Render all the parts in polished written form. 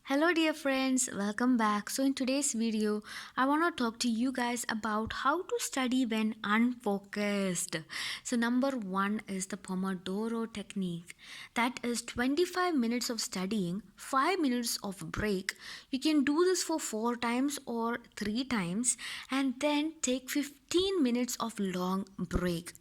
Hello dear friends, welcome back. So in today's video, I want to talk to you guys about how to study when unfocused. So number 1 is the pomodoro technique. That is 25 minutes of studying, 5 minutes of break. You can do this for 4 times or 3 times and then take 15 minutes of long break.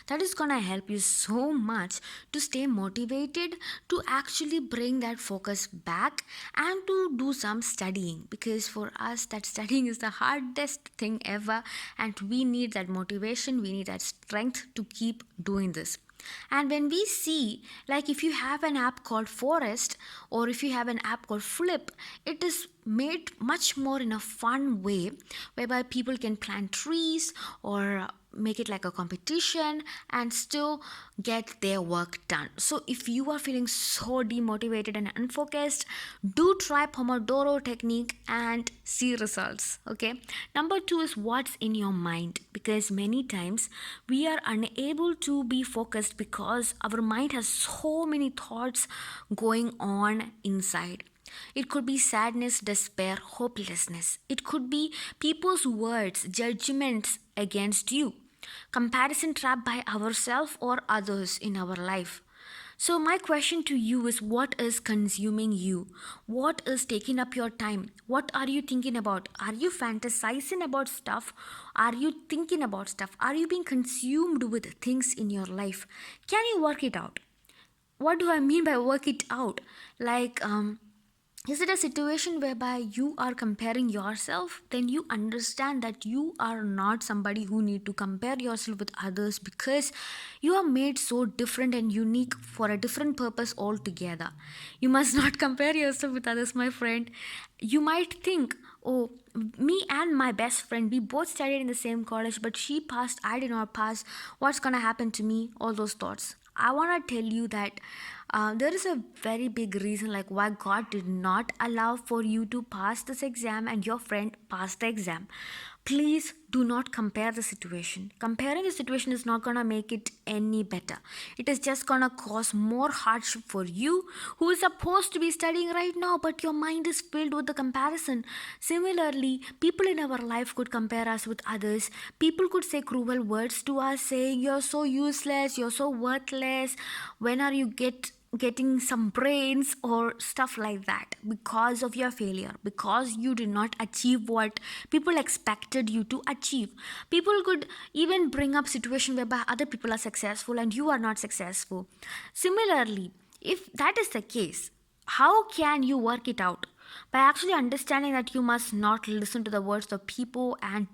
That is going to help you so much to stay motivated, to actually bring that focus back and to do some studying, because for us that studying is the hardest thing ever and we need that motivation, we need that strength to keep doing this. And when we see, like if you have an app called Forest or if you have an app called Flip, it is made much more in a fun way whereby people can plant trees or make it like a competition and still get their work done. So if you are feeling so demotivated and unfocused, do try pomodoro technique and see results. Okay, number 2 is what's in your mind, because many times we are unable to be focused because our mind has so many thoughts going on inside. It could be sadness, despair, hopelessness. It could be people's words, judgments against you, comparison trap by ourselves or others in our life. So, my question to you is, what is consuming you? What is taking up your time? What are you thinking about? Are you fantasizing about stuff? Are you thinking about stuff? Are you being consumed with things in your life? Can you work it out? What do I mean by work it out? Like, is it a situation whereby you are comparing yourself? Then you understand that you are not somebody who need to compare yourself with others, because you are made so different and unique for a different purpose altogether. You must not compare yourself with others, my friend. You might think, oh, me and my best friend, we both studied in the same college, but she passed, I did not pass. What's gonna happen to me? All those thoughts. I want to tell you that there is a very big reason like why God did not allow for you to pass this exam and your friend passed the exam. Please do not compare the situation. Comparing the situation is not gonna make it any better. It is just gonna cause more hardship for you who is supposed to be studying right now, but your mind is filled with the comparison. Similarly, people in our life could compare us with others. People could say cruel words to us saying you're so useless, you're so worthless, when are you getting some brains or stuff like that, because of your failure, because you did not achieve what people expected you to achieve. People could even bring up situation whereby other people are successful and you are not successful. Similarly, if that is the case, how can you work it out? By actually understanding that you must not listen to the words of people and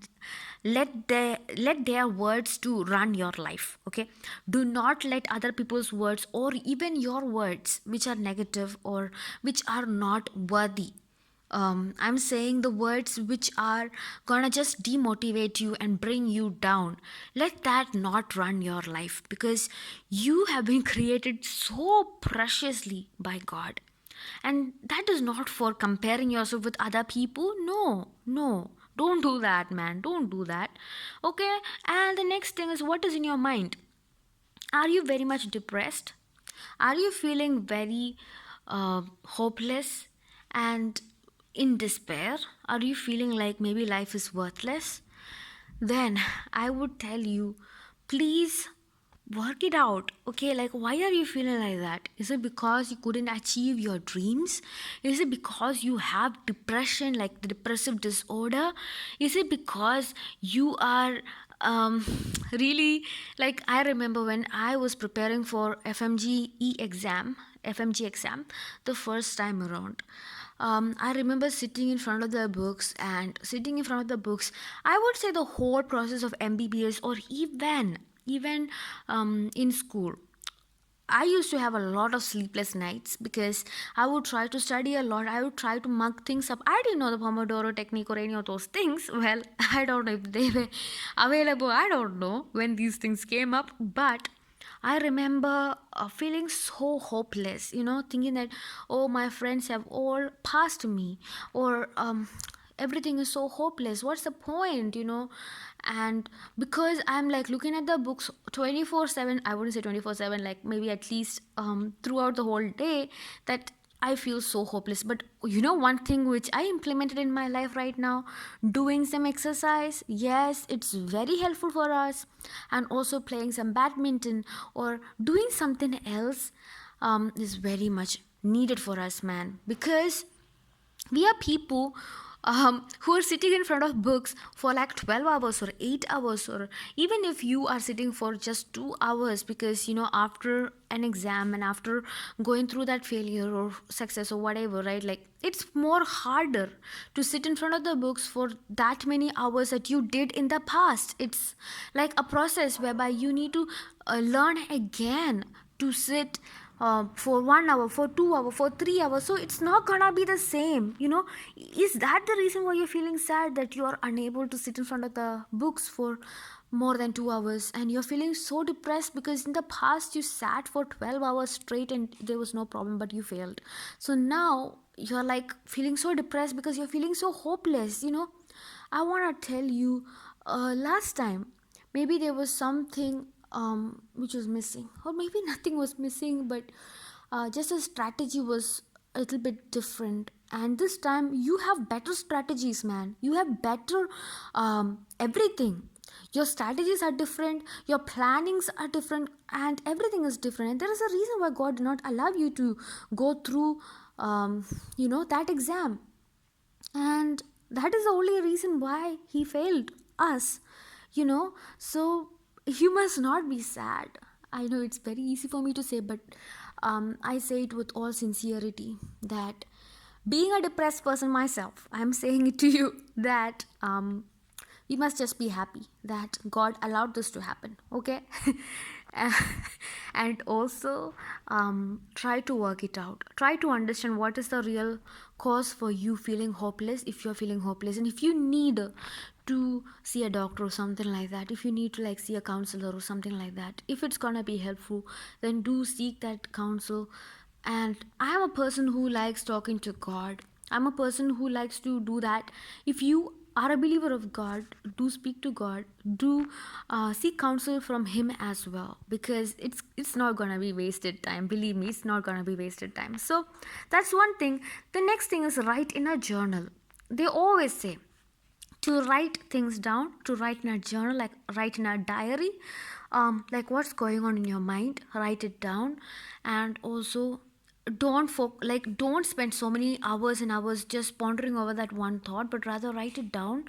let their words to run your life. Okay, do not let other people's words or even your words which are negative or which are not worthy, I'm saying the words which are gonna just demotivate you and bring you down, let that not run your life, because you have been created so preciously by God. And that is not for comparing yourself with other people. No, no. Don't do that, man. Don't do that. Okay? And the next thing is, what is in your mind? Are you very much depressed? Are you feeling very hopeless and in despair? Are you feeling like maybe life is worthless? Then I would tell you, please work it out. Okay, like why are you feeling like that? Is it because you couldn't achieve your dreams? Is it because you have depression, like the depressive disorder? Is it because you are um really, like I remember when I was preparing for fmge exam the first time around. I remember sitting in front of the books, and sitting in front of the books, I would say the whole process of MBBS or even in school, I used to have a lot of sleepless nights because I would try to study a lot. I would try to mug things up. I didn't know the Pomodoro technique or any of those things. Well, I don't know if they were available. I don't know when these things came up. But I remember feeling so hopeless, thinking that, oh, my friends have all passed me, or everything is so hopeless. What's the point? And because I'm like looking at the books 24/7, I wouldn't say 24/7, like maybe at least throughout the whole day, that I feel so hopeless. But you know, one thing which I implemented in my life right now, doing some exercise. Yes, it's very helpful for us, and also playing some badminton or doing something else is very much needed for us, man. Because we are people who are sitting in front of books for like 12 hours or 8 hours, or even if you are sitting for just 2 hours, because you know, after an exam and after going through that failure or success or whatever, right, like it's more harder to sit in front of the books for that many hours that you did in the past. It's like a process whereby you need to learn again to sit for 1 hour, for 2 hour, for 3 hours. So it's not gonna be the same, you know. Is that the reason why you're feeling sad, that you are unable to sit in front of the books for more than 2 hours, and you're feeling so depressed because in the past you sat for 12 hours straight and there was no problem, but you failed. So now you're like feeling so depressed because you're feeling so hopeless, you know. I want to tell you, last time maybe there was something which was missing, or maybe nothing was missing, but just a strategy was a little bit different. And this time you have better strategies, man. You have better everything. Your strategies are different, your plannings are different, and everything is different. And there is a reason why God did not allow you to go through that exam. And that is the only reason why he failed us, you know. So you must not be sad. I know it's very easy for me to say, but I say it with all sincerity that, being a depressed person myself, I'm saying it to you that we must just be happy that God allowed this to happen, okay? And also try to work it out. Try to understand what is the real cause for you feeling hopeless, if you're feeling hopeless. And if you need to see a doctor or something like that, if you need to like see a counselor or something like that, if it's gonna be helpful, then do seek that counsel. And I am a person who likes talking to God. I'm a person who likes to do that. If you are a believer of God, do speak to God, do seek counsel from Him as well, because it's not gonna be wasted time. Believe me, it's not gonna be wasted time. So that's one thing. The next thing is write in a journal. They always say to write things down, to write in a journal, like write in a diary, like what's going on in your mind, write it down. And also don't spend so many hours and hours just pondering over that one thought, but rather write it down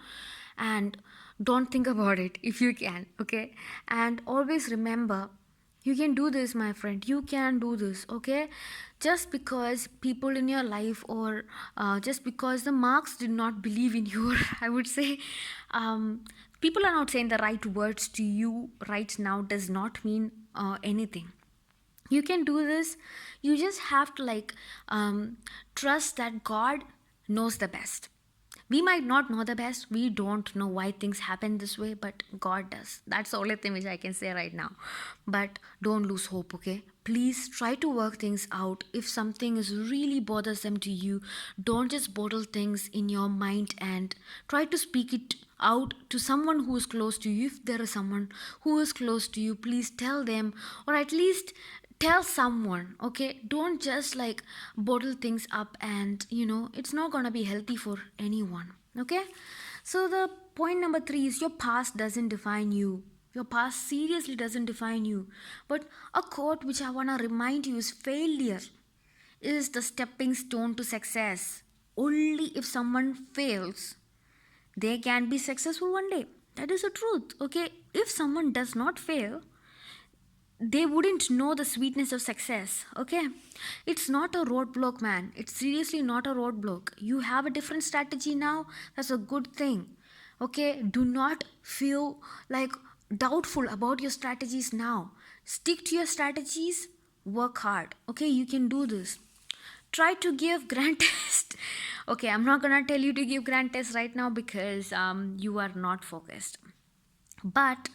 and don't think about it if you can, okay? And always remember, you can do this, my friend. You can do this, okay? Just because people in your life, or just because the marks did not believe in you, I would say, people are not saying the right words to you right now, does not mean anything. You can do this. You just have to trust that God knows the best. We might not know the best, we don't know why things happen this way, but God does. That's the only thing which I can say right now. But don't lose hope, okay? Please try to work things out. If something is really bothersome to you, don't just bottle things in your mind, and try to speak it out to someone who is close to you. If there is someone who is close to you, please tell them, or at least tell someone, okay? Don't just bottle things up, and it's not gonna be healthy for anyone, okay? So the point number 3 is, your past doesn't define you. Your past seriously doesn't define you. But a quote which I want to remind you is, failure is the stepping stone to success. Only if someone fails, they can be successful one day. That is the truth, okay? If someone does not fail, they wouldn't know the sweetness of success, okay? It's not a roadblock, man. It's seriously not a roadblock. You have a different strategy now. That's a good thing, okay? Do not feel doubtful about your strategies now. Stick to your strategies. Work hard, okay? You can do this. Try to give grand test. Okay, I'm not gonna tell you to give grand test right now because you are not focused. But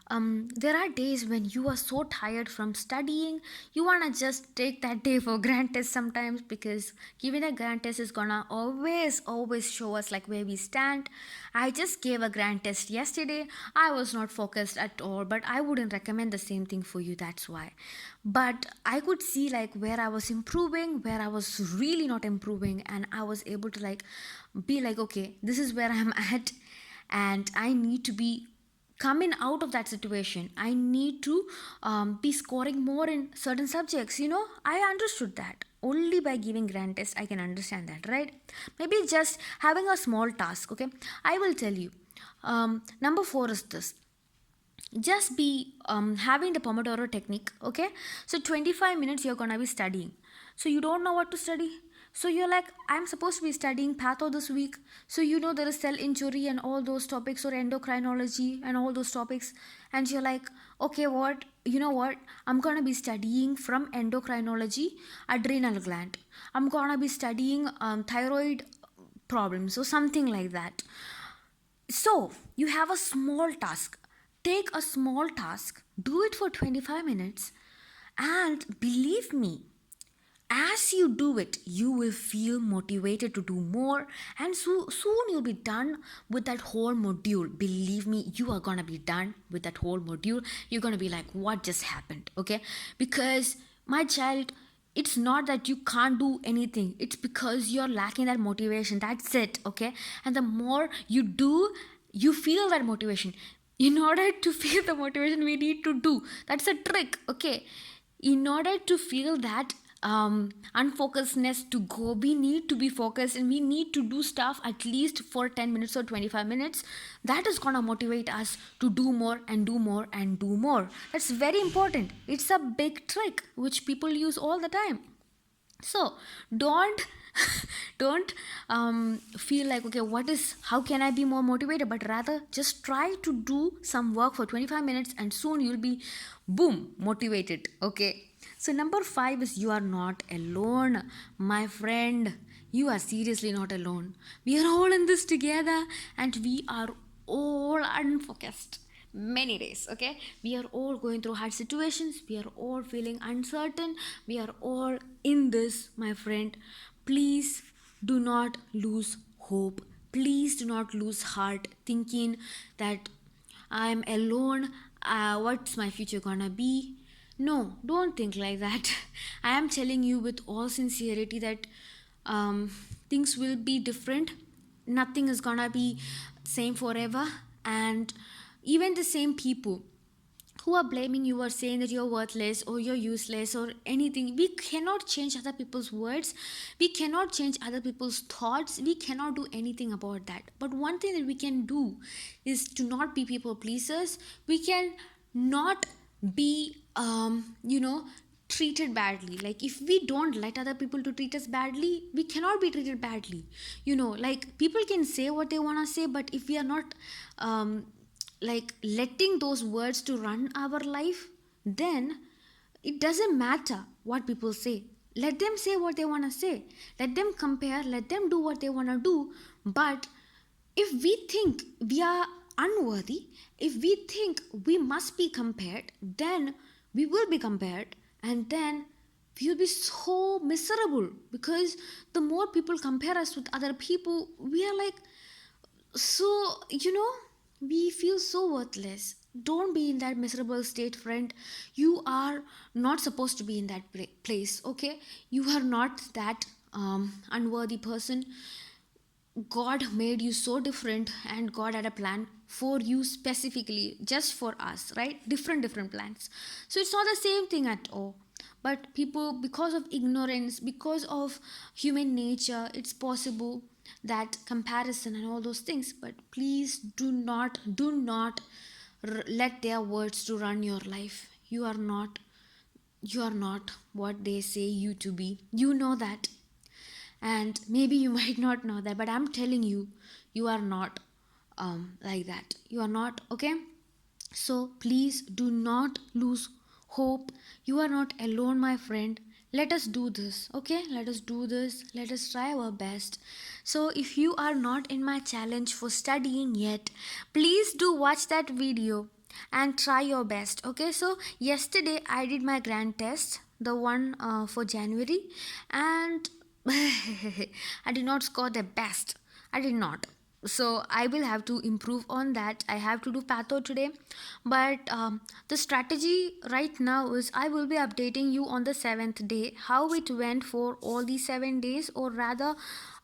there are days when you are so tired from studying, you want to just take that day for granted sometimes, because giving a grant test is gonna always show us like where we stand. I just gave a grant test yesterday. I was not focused at all, but I wouldn't recommend the same thing for you, that's why. But I could see like where I was improving, where I was really not improving, and I was able to like be like, okay, this is where I'm at, and I need to be coming out of that situation. I need to be scoring more in certain subjects. I understood that only by giving grand test. I can understand that, right? Maybe just having a small task. Okay, I will tell you. Number 4 is this: just be having the pomodoro technique. Okay, so 25 minutes you're gonna be studying. So you don't know what to study, so you're like, I'm supposed to be studying patho this week. So there is cell injury and all those topics, or endocrinology and all those topics. And you're like, okay, what, I'm gonna be studying from endocrinology, adrenal gland. I'm gonna be studying thyroid problems or something like that. So, you have a small task. Take a small task, do it for 25 minutes, and believe me, as you do it, you will feel motivated to do more, and soon you'll be done with that whole module. Believe me, you are gonna be done with that whole module. You're gonna be like, what just happened? Okay, because my child, it's not that you can't do anything, it's because you're lacking that motivation. That's it. Okay, and the more you do, you feel that motivation. In order to feel the motivation, we need to do. That's a trick. Okay, in order to feel that unfocusedness to go, we need to be focused, and we need to do stuff at least for 10 minutes or 25 minutes. That is gonna motivate us to do more and do more and do more. That's very important. It's a big trick which people use all the time. So don't don't feel like, okay, how can I be more motivated, but rather just try to do some work for 25 minutes, and soon you'll be boom motivated. Okay, so number 5 is, you are not alone, my friend. You are seriously not alone. We are all in this together, and we are all unfocused many days. Okay, we are all going through hard situations, we are all feeling uncertain, we are all in this, my friend. Please do not lose hope. Please do not lose heart thinking that I am alone. What's my future gonna be? No, don't think like that. I am telling you with all sincerity that things will be different. Nothing is gonna be same forever. And even the same people who are blaming you or saying that you're worthless or you're useless or anything, we cannot change other people's words, we cannot change other people's thoughts, we cannot do anything about that. But one thing that we can do is to not be people pleasers. We can not be treated badly. Like, if we don't let other people to treat us badly, we cannot be treated badly. Like, people can say what they want to say, but if we are not like letting those words to run our life, then it doesn't matter what people say. Let them say what they want to say, let them compare, let them do what they want to do. But if we think we are unworthy, if we think we must be compared, then we will be compared, and then we will be so miserable, because the more people compare us with other people, we are like, so we feel so worthless. Don't be in that miserable state, friend. You are not supposed to be in that place. Okay, you are not that unworthy person. God made you so different, and God had a plan for you specifically, just for us, right? Different plans. So it's not the same thing at all. But people, because of ignorance, because of human nature, it's possible that comparison and all those things. But please do not let their words to run your life. You are not what they say you to be. You know that. And maybe you might not know that, but I'm telling you, you are not like that. You are not. Okay, so please do not lose hope. You are not alone, my friend. Let us do this. Okay, let us do this. Let us try our best. So if you are not in my challenge for studying yet, please do watch that video. and try your best. Okay, so yesterday I did my grand test, the one for January, and I did not score the best. I did not. So I will have to improve on that. I have to do patho today, but the strategy right now is I will be updating you on the seventh day how it went for all these 7 days, or rather,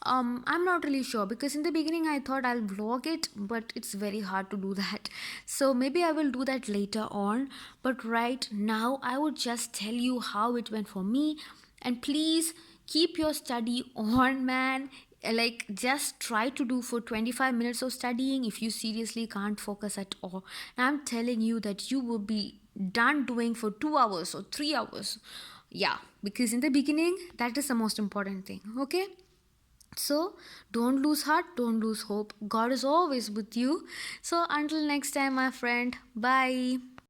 I'm not really sure, because in the beginning I thought I'll vlog it, but it's very hard to do that. So maybe I will do that later on. But right now, I would just tell you how it went for me. And please keep your study on, man. Like, just try to do for 25 minutes of studying if you seriously can't focus at all. And I'm telling you that you will be done doing for 2 hours or 3 hours. Yeah, because in the beginning, that is the most important thing. Okay, so don't lose heart, don't lose hope. God is always with you. So until next time, my friend, bye.